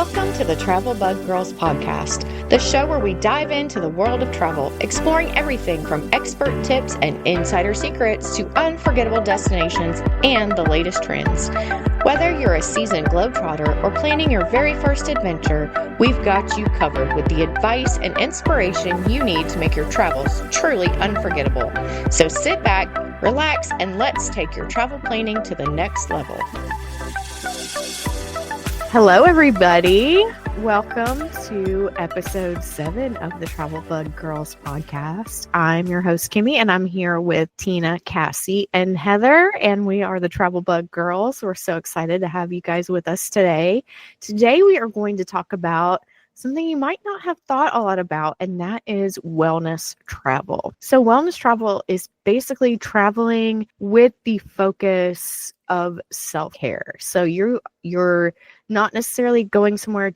Welcome to the Travel Bug Girls podcast, the show where we dive into the world of travel, exploring everything from expert tips and insider secrets to unforgettable destinations and the latest trends. Whether you're a seasoned globetrotter or planning your very first adventure, we've got you covered with the advice and inspiration you need to make your travels truly unforgettable. So sit back, relax, and let's take your travel planning to the next level. Hello, everybody. Welcome to episode 7 of the Travel Bug Girls podcast. I'm your host, Kimmy, and I'm here with Tina, Cassie, and Heather, and we are the Travel Bug Girls. We're so excited to have you guys with us today. Today, we are going to talk about something you might not have thought a lot about, and that is wellness travel. So wellness travel is basically traveling with the focus of self-care. So you're not necessarily going somewhere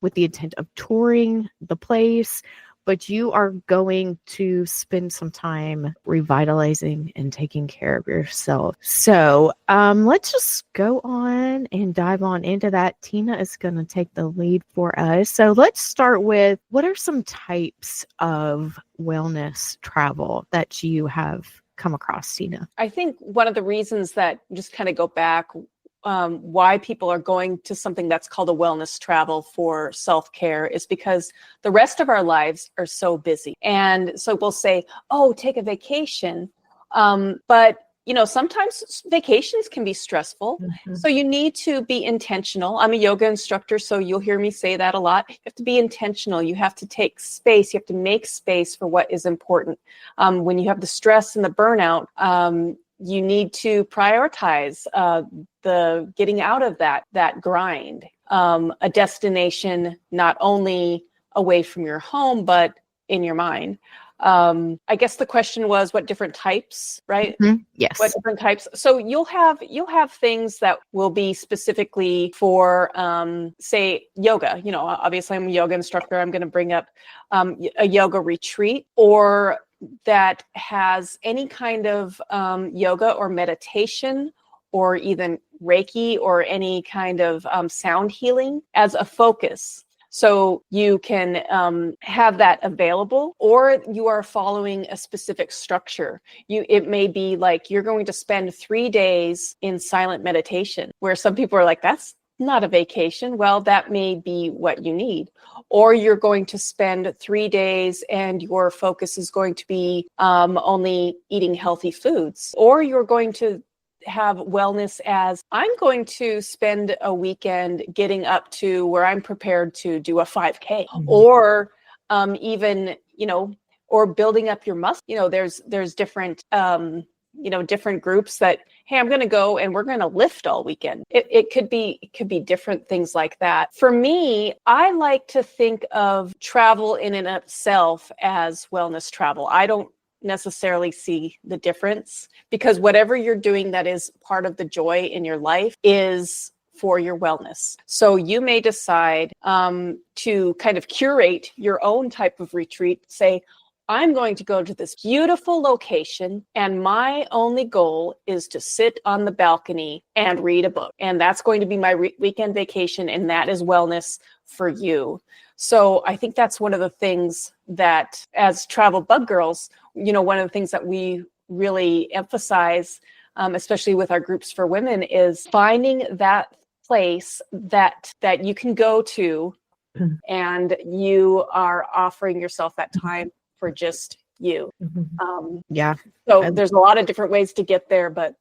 with the intent of touring the place, but you are going to spend some time revitalizing and taking care of yourself. So let's just go on and dive on into that. Tina is going to take the lead for us. So let's start with, what are some types of wellness travel that you have come across, Tina? I think one of the reasons that, just kind of go back, why people are going to something that's called a wellness travel for self-care is because the rest of our lives are so busy. And so we'll say, oh, take a vacation. But sometimes vacations can be stressful. Mm-hmm. So you need to be intentional. I'm a yoga instructor, so you'll hear me say that a lot. You have to be intentional. You have to take space. You have to make space for what is important. When you have the stress and the burnout, you need to prioritize the getting out of that grind. A destination not only away from your home, but in your mind. I guess the question was, what different types, right? Mm-hmm. Yes. What different types? So you'll have things that will be specifically for, say, yoga. Obviously I'm a yoga instructor. I'm going to bring up a yoga retreat, or that has any kind of yoga or meditation, or even Reiki, or any kind of sound healing as a focus. So you can have that available, or you are following a specific structure. It may be like you're going to spend 3 days in silent meditation, where some people are like, that's not a vacation. Well, that may be what you need. Or you're going to spend 3 days and your focus is going to be only eating healthy foods. Or you're going to have wellness as, I'm going to spend a weekend getting up to where I'm prepared to do a 5K, mm-hmm. or even, or building up your muscle. There's different, different groups that, hey, I'm going to go and we're going to lift all weekend. It could be different things like that. For me, I like to think of travel in and of itself as wellness travel. I don't necessarily see the difference, because whatever you're doing that is part of the joy in your life is for your wellness. So you may decide to kind of curate your own type of retreat. Say, I'm going to go to this beautiful location, and my only goal is to sit on the balcony and read a book. And that's going to be my weekend vacation, and that is wellness for you. So I think that's one of the things that, as Travel Bug Girls, one of the things that we really emphasize, especially with our groups for women, is finding that place that you can go to, and you are offering yourself that time for just you. Yeah. So there's a lot of different ways to get there, but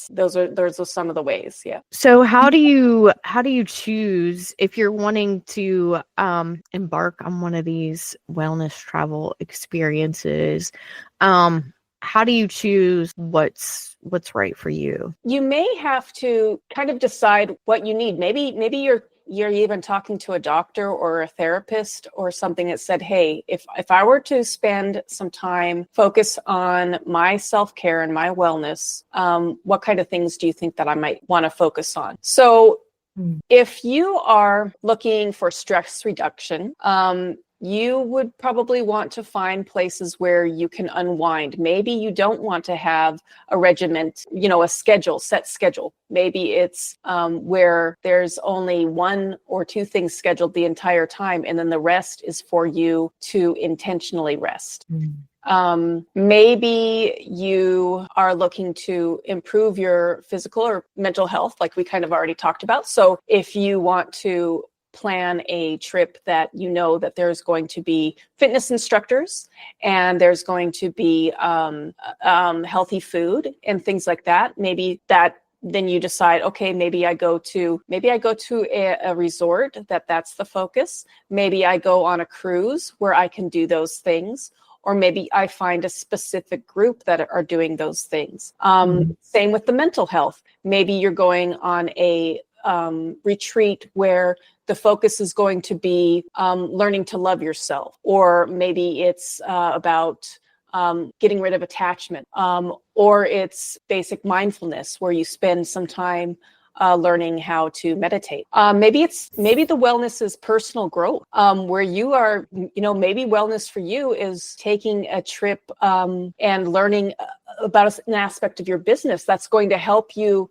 those are some of the ways. Yeah. So how do you choose if you're wanting to embark on one of these wellness travel experiences? How do you choose what's right for you? You may have to kind of decide what you need. Maybe you're even talking to a doctor or a therapist or something that said, hey, if I were to spend some time focus on my self-care and my wellness, what kind of things do you think that I might want to focus on? So if you are looking for stress reduction, you would probably want to find places where you can unwind. Maybe you don't want to have a regiment, a set schedule. Maybe it's where there's only one or two things scheduled the entire time, and then the rest is for you to intentionally rest. Maybe you are looking to improve your physical or mental health, like we kind of already talked about. So if you want to plan a trip that that there's going to be fitness instructors and there's going to be healthy food and things like that, maybe that then you decide, okay, maybe I go to a resort that's the focus. Maybe I go on a cruise where I can do those things. Or maybe I find a specific group that are doing those things. Same with the mental health. Maybe you're going on a retreat where the focus is going to be learning to love yourself. Or maybe it's about getting rid of attachment. Or it's basic mindfulness where you spend some time learning how to meditate. Maybe the wellness is personal growth, where you are, maybe wellness for you is taking a trip and learning about an aspect of your business that's going to help you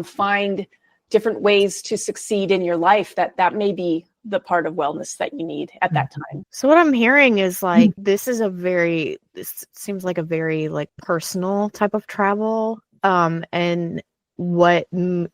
find different ways to succeed in your life. That may be the part of wellness that you need at that time. So what I'm hearing is like, this seems like a very like personal type of travel. And what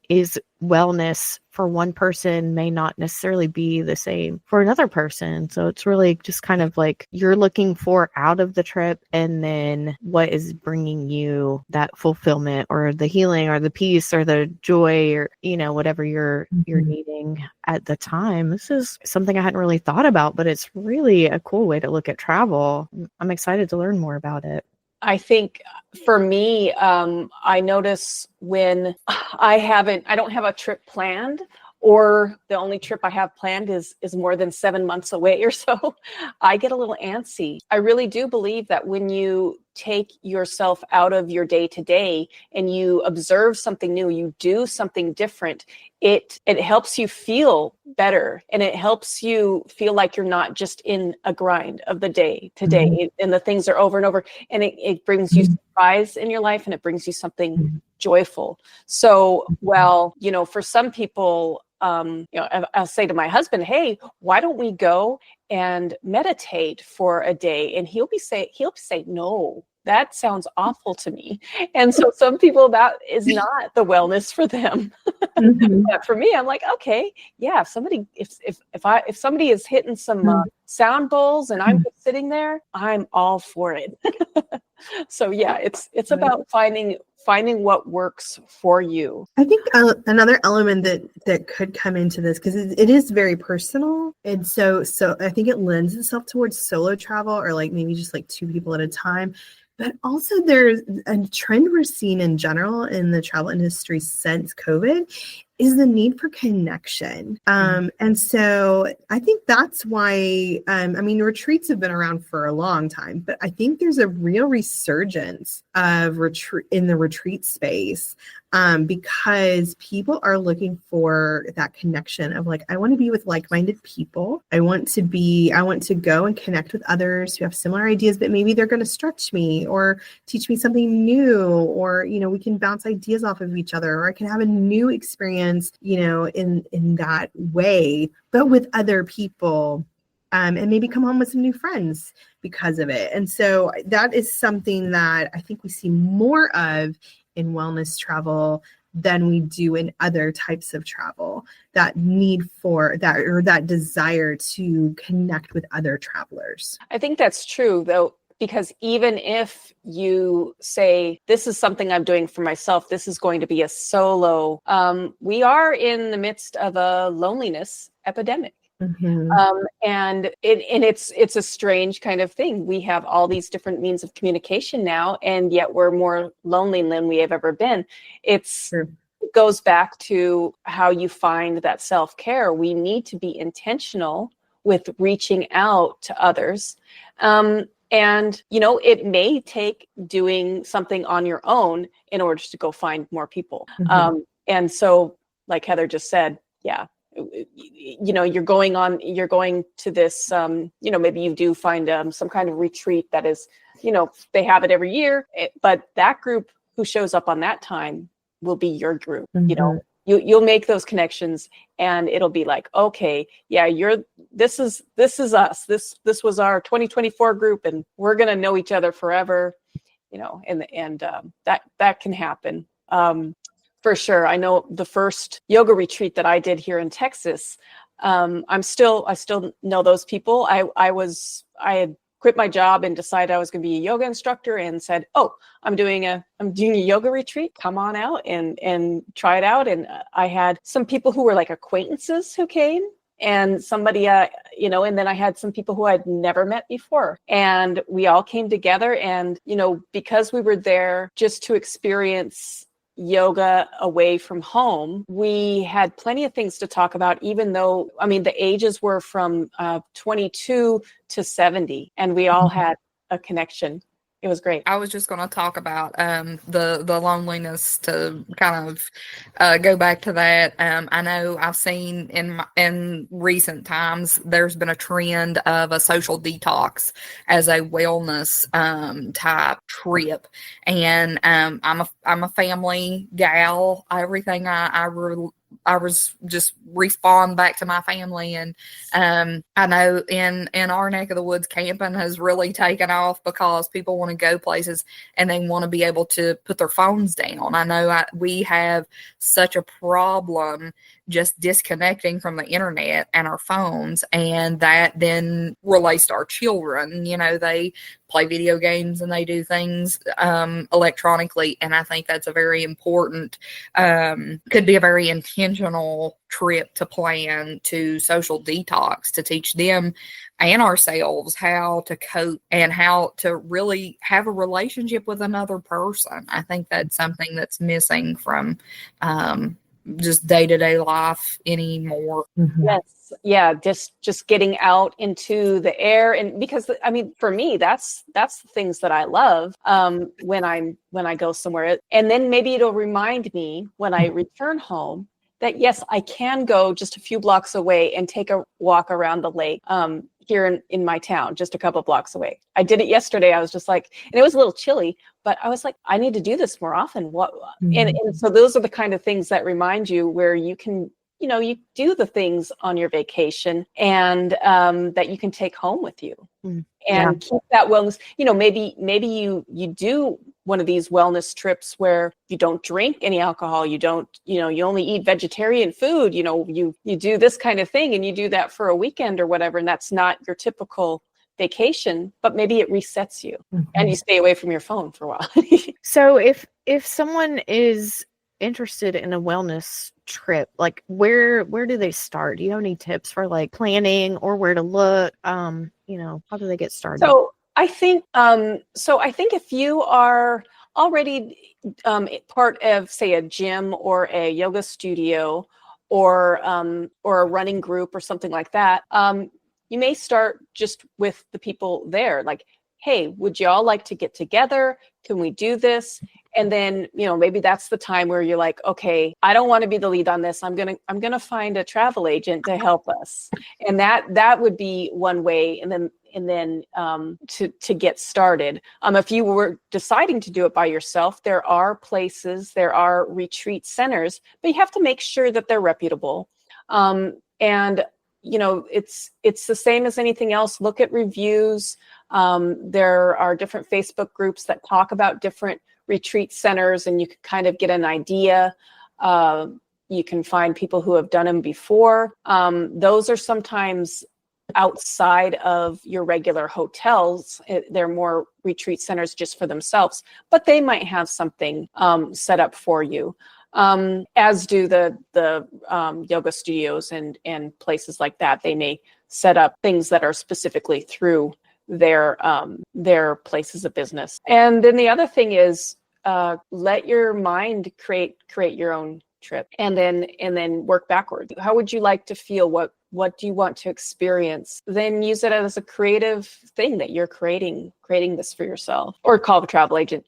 is wellness for one person may not necessarily be the same for another person. So it's really just kind of like you're looking for out of the trip, and then what is bringing you that fulfillment or the healing or the peace or the joy or, whatever you're needing at the time. This is something I hadn't really thought about, but it's really a cool way to look at travel. I'm excited to learn more about it. I think for me, I notice when I don't have a trip planned, or the only trip I have planned is more than 7 months away or so, I get a little antsy. I really do believe that when you take yourself out of your day to day and you observe something new, you do something different, it helps you feel better, and it helps you feel like you're not just in a grind of the day to day, and the things are over and over, and it brings you surprise in your life, and it brings you something joyful. So, for some people, I'll say to my husband, hey, why don't we go and meditate for a day? And he'll say, no, that sounds awful to me. And so some people, that is not the wellness for them. But for me, I'm like, okay, yeah, if somebody is hitting some sound bowls and I'm just sitting there, I'm all for it. So yeah, it's about finding what works for you. I think another element that could come into this, because it is very personal, and so I think it lends itself towards solo travel, or like maybe just like two people at a time. But also there's a trend we're seeing in general in the travel industry since COVID is the need for connection. And so I think that's why, retreats have been around for a long time, but I think there's a real resurgence of in the retreat space, because people are looking for that connection of like, I want to be with like-minded people. I want to go and connect with others who have similar ideas, but maybe they're going to stretch me or teach me something new, or, we can bounce ideas off of each other, or I can have a new experience, in that way, but with other people, and maybe come home with some new friends because of it. And so that is something that I think we see more of in wellness travel than we do in other types of travel, that need for that, or that desire to connect with other travelers. I think that's true, though, because even if you say, this is something I'm doing for myself, this is going to be a solo, we are in the midst of a loneliness epidemic. And it's a strange kind of thing. We have all these different means of communication now, and yet we're more lonely than we have ever been. It goes back to how you find that self-care. We need to be intentional with reaching out to others. And, it may take doing something on your own in order to go find more people. And so, like Heather just said, yeah, you're going to this, maybe you do find some kind of retreat that is, they have it every year, but that group who shows up on that time will be your group. You'll make those connections, and it'll be like, okay, yeah, this is us. This was our 2024 group, and we're gonna know each other forever, and that can happen. For sure. I know the first yoga retreat that I did here in Texas, I still know those people. I had quit my job and decided I was going to be a yoga instructor, and said, "Oh, I'm doing a yoga retreat. Come on out and try it out." And I had some people who were like acquaintances who came, and somebody, and then I had some people who I'd never met before, and we all came together. And because we were there just to experience yoga away from home, we had plenty of things to talk about, even though, the ages were from 22 to 70, and we all had a connection. It was great. I was just going to talk about the loneliness, to kind of go back to that. I know I've seen in recent times there's been a trend of a social detox as a wellness type trip, and I'm a family gal. Everything I was just respond back to my family, and I know in our neck of the woods, camping has really taken off because people want to go places and they want to be able to put their phones down. I know we have such a problem just disconnecting from the internet and our phones, and that then relates to our children. They play video games and they do things electronically, and I think that's a very important, could be a very intentional trip to plan, to social detox, to teach them and ourselves how to cope and how to really have a relationship with another person. I think that's something that's missing from just day-to-day life anymore. Yes. Yeah. Just getting out into the air. And because for me, that's the things that I love when I go somewhere. And then maybe it'll remind me when I return home that, yes, I can go just a few blocks away and take a walk around the lake here in my town, just a couple blocks away. I did it yesterday. I was just like, and it was a little chilly, but I was like, I need to do this more often. And so those are the kind of things that remind you where you can, you do the things on your vacation, and that you can take home with you and keep that wellness. Maybe you do one of these wellness trips where you don't drink any alcohol, you don't, you only eat vegetarian food, you do this kind of thing, and you do that for a weekend or whatever, and that's not your typical vacation, but maybe it resets you and you stay away from your phone for a while. So if someone is interested in a wellness trip, like where do they start? Do you have any tips for like planning or where to look? How do they get started? So I think if you are already part of, say, a gym or a yoga studio or a running group or something like that, you may start just with the people there. Like, hey, would you all like to get together? Can we do this? And then, maybe that's the time where you're like, okay, I don't want to be the lead on this. I'm going to find a travel agent to help us. And that would be one way. And then to get started. If you were deciding to do it by yourself, there are retreat centers, but you have to make sure that they're reputable. And it's the same as anything else. Look at reviews. There are different Facebook groups that talk about different retreat centers, and you can kind of get an idea. You can find people who have done them before. Those are sometimes outside of your regular hotels. They're more retreat centers just for themselves, but they might have something set up for you. As do the yoga studios and places like that. They may set up things that are specifically through their places of business. And then the other thing is let your mind create your own trip, and then work backwards. How would you like to feel? What do you want to experience? Then use it as a creative thing that you're creating this for yourself, or call the travel agent.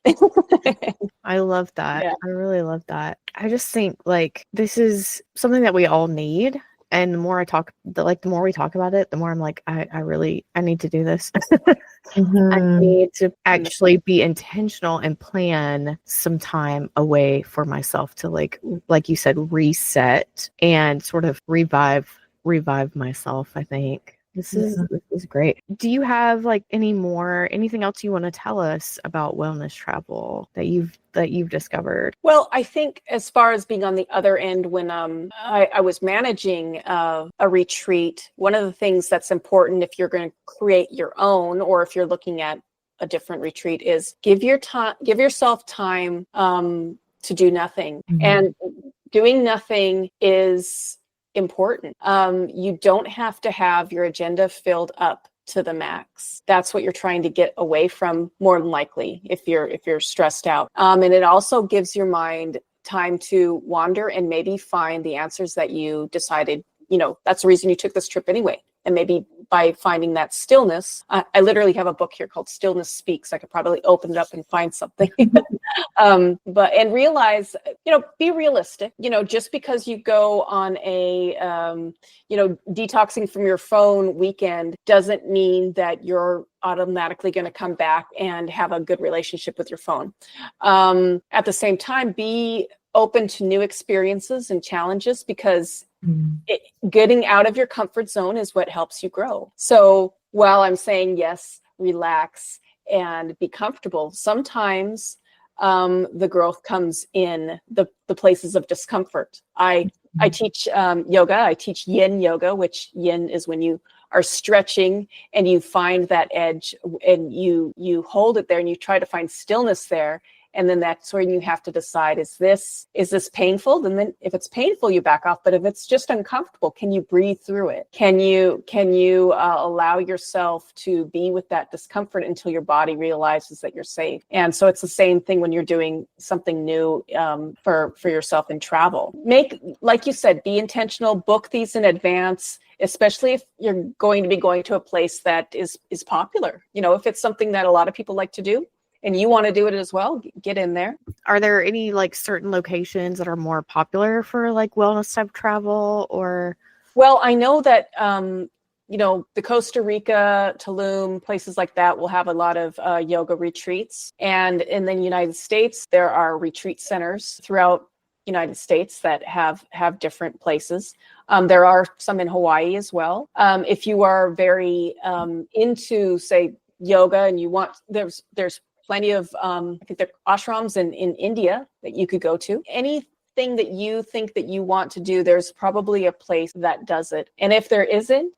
I love that. Yeah. I really love that. I just think like this is something that we all need. And the more the more we talk about it, the more I'm like, I need to do this. I Mhm. need to actually be intentional and plan some time away for myself to like you said, reset and sort of revive myself, I think. This is great. Do you have like anything else you want to tell us about wellness travel that you've discovered? Well, I think as far as being on the other end, when I was managing a retreat, one of the things that's important if you're going to create your own, or if you're looking at a different retreat, is give yourself time to do nothing. Mhm. And doing nothing is important. You don't have to have your agenda filled up to the max. That's what you're trying to get away from, more than likely, if you're stressed out. And it also gives your mind time to wander and maybe find the answers that you decided, that's the reason you took this trip anyway. And maybe by finding that stillness, I literally have a book here called Stillness Speaks. I could probably open it up and find something. And realize, be realistic. Just because you go on a, detoxing from your phone weekend doesn't mean that you're automatically going to come back and have a good relationship with your phone. At the same time, be open to new experiences and challenges, because getting out of your comfort zone is what helps you grow. So while I'm saying yes, relax and be comfortable, sometimes the growth comes in the places of discomfort. I teach yoga. I teach yin yoga, which yin is when you are stretching and you find that edge and you hold it there and you try to find stillness there. And then that's when you have to decide, is this painful? And then if it's painful, you back off. But if it's just uncomfortable, can you breathe through it? Can you allow yourself to be with that discomfort until your body realizes that you're safe? And so it's the same thing when you're doing something new for yourself in travel. Like you said, be intentional, book these in advance, especially if you're going to be going to a place that is popular. If it's something that a lot of people like to do, and you want to do it as well, get in there. Are there any like certain locations that are more popular for like wellness type travel, or? Well, I know that, the Costa Rica, Tulum, places like that will have a lot of yoga retreats. And in the United States, there are retreat centers throughout the United States that have different places. There are some in Hawaii as well. If you are very into, say, yoga, and you want, there's plenty of, I think there are ashrams in India that you could go to. Anything that you think that you want to do, there's probably a place that does it. And if there isn't,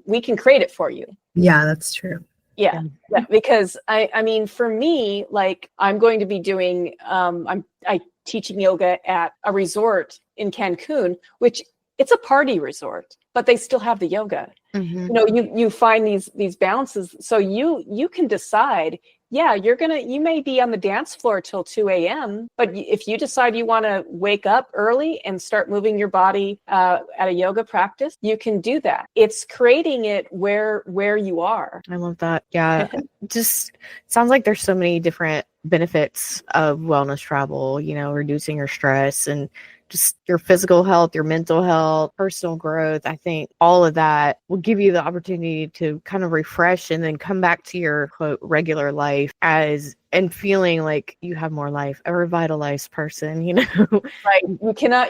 we can create it for you. Yeah, that's true. Yeah, because I mean, for me, like I'm going to be doing, I teaching yoga at a resort in Cancun, which it's a party resort, but they still have the yoga. Mm-hmm. You find these balances, so you can decide. Yeah, you may be on the dance floor till 2 a.m., but if you decide you want to wake up early and start moving your body at a yoga practice, you can do that. It's creating it where you are. I love that. Yeah. Just sounds like there's so many different benefits of wellness travel, reducing your stress and just your physical health, your mental health, personal growth. I think all of that will give you the opportunity to kind of refresh and then come back to your quote regular life and feeling like you have more life, a revitalized person, Right.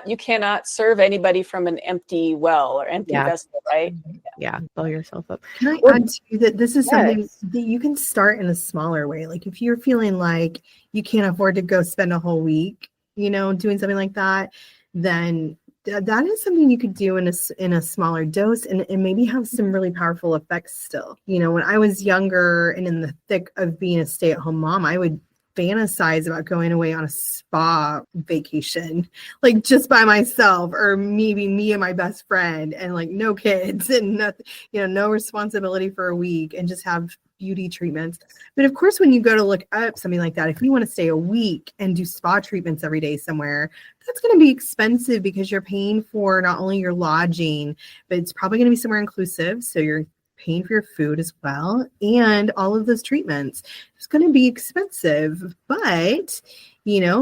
You cannot serve anybody from an empty well or empty vessel, right? Yeah. Fill yourself up. Can I add to you that this is something that you can start in a smaller way? Like if you're feeling like you can't afford to go spend a whole week, doing something like that, then that is something you could do in a smaller dose and maybe have some really powerful effects still. When I was younger and in the thick of being a stay-at-home mom, I would fantasize about going away on a spa vacation, like just by myself, or maybe me and my best friend, and like no kids and nothing, no responsibility for a week, and just have beauty treatments. But of course, when you go to look up something like that, if you want to stay a week and do spa treatments every day somewhere, that's going to be expensive because you're paying for not only your lodging, but it's probably going to be somewhere inclusive. So you're paying for your food as well, and all of those treatments. It's going to be expensive, but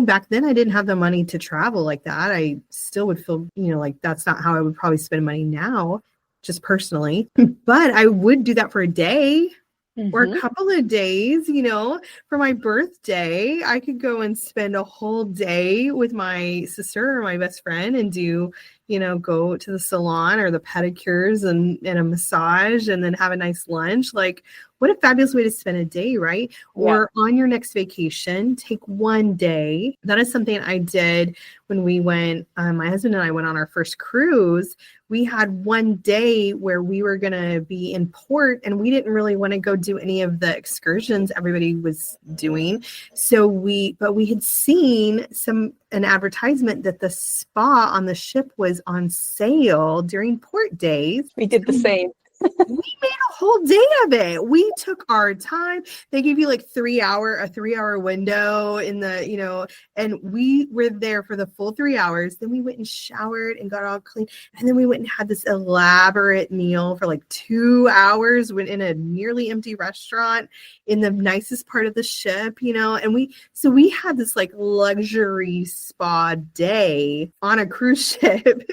back then I didn't have the money to travel like that. I still would feel, like that's not how I would probably spend money now, just personally. But I would do that for a day or a couple of days, for my birthday. I could go and spend a whole day with my sister or my best friend and do, go to the salon or the pedicures and a massage and then have a nice lunch. Like, what a fabulous way to spend a day, right? Yeah. Or on your next vacation, take one day. That is something I did when we went, my husband and I went on our first cruise. We had one day where we were going to be in port and we didn't really want to go do any of the excursions everybody was doing. So we had seen an advertisement that the spa on the ship was on sale during port days. We did the same. We made a whole day of it. We took our time. They give you like a 3-hour window in the, and we were there for the full 3 hours. Then we went and showered and got all clean. And then we went and had this elaborate meal for like 2 hours in a nearly empty restaurant in the nicest part of the ship, and we had this like luxury spa day on a cruise ship.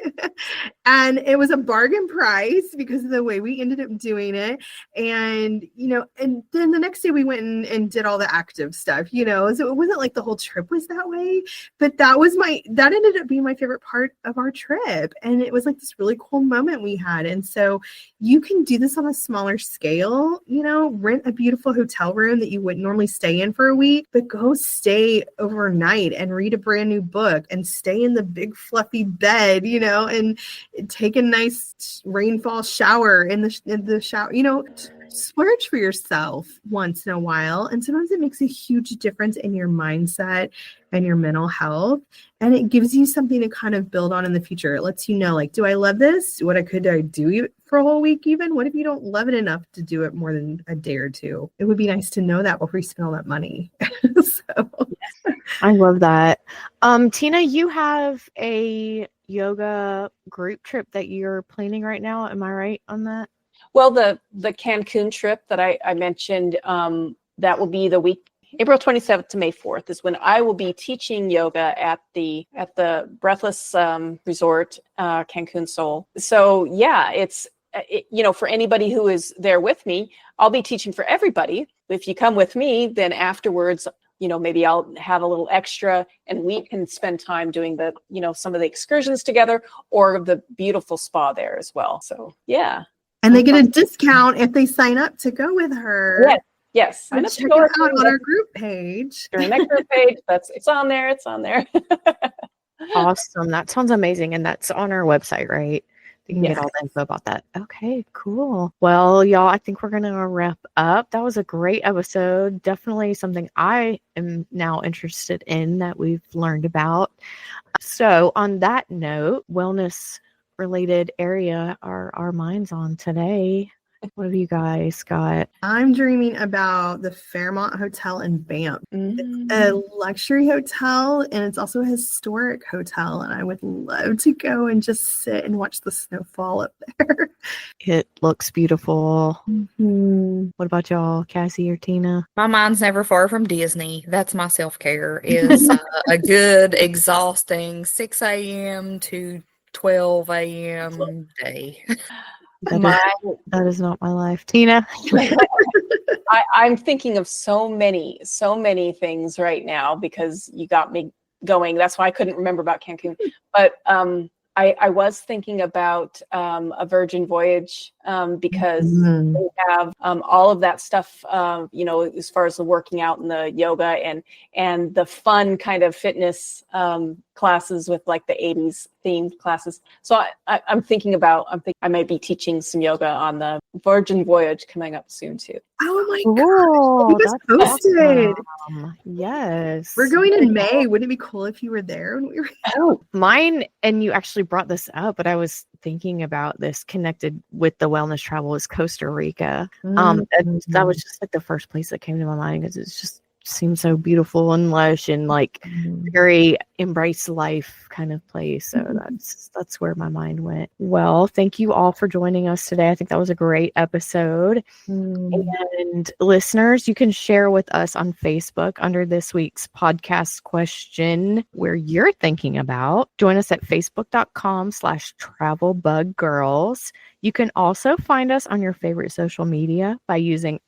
And it was a bargain price because of the way we ended up doing it. And, and then the next day we went and did all the active stuff, so it wasn't like the whole trip was that way, but that ended up being my favorite part of our trip. And it was like this really cool moment we had. And so you can do this on a smaller scale, rent a beautiful hotel room that you wouldn't normally stay in for a week, but go stay overnight and read a brand new book and stay in the big fluffy bed, and take a nice rainfall shower in the shower, splurge for yourself once in a while. And sometimes it makes a huge difference in your mindset and your mental health. And it gives you something to kind of build on in the future. It lets you know, like, do I love this? Could I do for a whole week even? What if you don't love it enough to do it more than a day or two? It would be nice to know that before you spend all that money. So I love that. Tina, you have a yoga group trip that you're planning right now. Am I right on that? Well, the Cancun trip that I mentioned, that will be the week April 27th to May 4th is when I will be teaching yoga at the Breathless Resort, Cancun, Seoul. So yeah, it's for anybody who is there with me, I'll be teaching for everybody. If you come with me, then afterwards, maybe I'll have a little extra and we can spend time doing the, some of the excursions together or the beautiful spa there as well. So yeah. And they get a discount if they sign up to go with her. Yes. Sign up to go out on our group page. During that group page, it's on there. It's on there. Awesome. That sounds amazing. And that's on our website, right? You can get all the info about that. Okay, cool. Well, y'all, I think we're going to wrap up. That was a great episode. Definitely something I am now interested in that we've learned about. So on that note, wellness related area are our minds on today. What have you guys got? I'm dreaming about the Fairmont Hotel in Banff. It's a luxury hotel and it's also a historic hotel. And I would love to go and just sit and watch the snowfall up there. It looks beautiful. What about y'all, Cassie or Tina? My mind's never far from Disney. That's my self-care is a good, exhausting 6 a.m. to 12 a.m. day. That is not my life. Tina? I'm thinking of so many things right now because you got me going. That's why I couldn't remember about Cancun. But I was thinking about a Virgin Voyage because they have all of that stuff, as far as the working out and the yoga and the fun kind of fitness classes with like the 80s themed classes. So I'm thinking I might be teaching some yoga on the Virgin Voyage coming up soon too. Oh my God. You just posted. Awesome. Yes. We're going in May. Wouldn't it be cool if you were there when we were mine, and you actually brought this up, but I was thinking about this connected with the wellness travel is Costa Rica. And that was just like the first place that came to my mind because it's just seems so beautiful and lush and like very embrace life kind of place. So that's where my mind went. Well, thank you all for joining us today. I think that was a great episode. And listeners, you can share with us on Facebook under this week's podcast question where you're thinking about. Join us at facebook.com/travelbuggirls. You can also find us on your favorite social media by using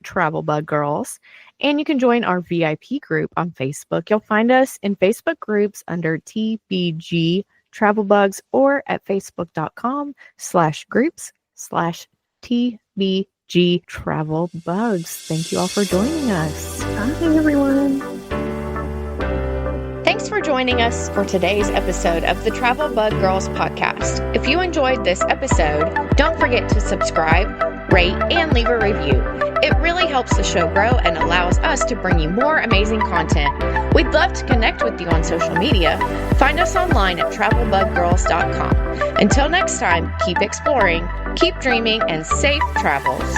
@travelbuggirls. And you can join our VIP group on Facebook. You'll find us in Facebook groups under TBG Travel Bugs or at facebook.com/groups/TBG Travel Bugs. Thank you all for joining us. Bye, everyone. Thanks for joining us for today's episode of the Travel Bug Girls podcast. If you enjoyed this episode, don't forget to subscribe, rate, and leave a review. It really helps the show grow and allows us to bring you more amazing content. We'd love to connect with you on social media. Find us online at travelbuggirls.com. Until next time, keep exploring, keep dreaming, and safe travels.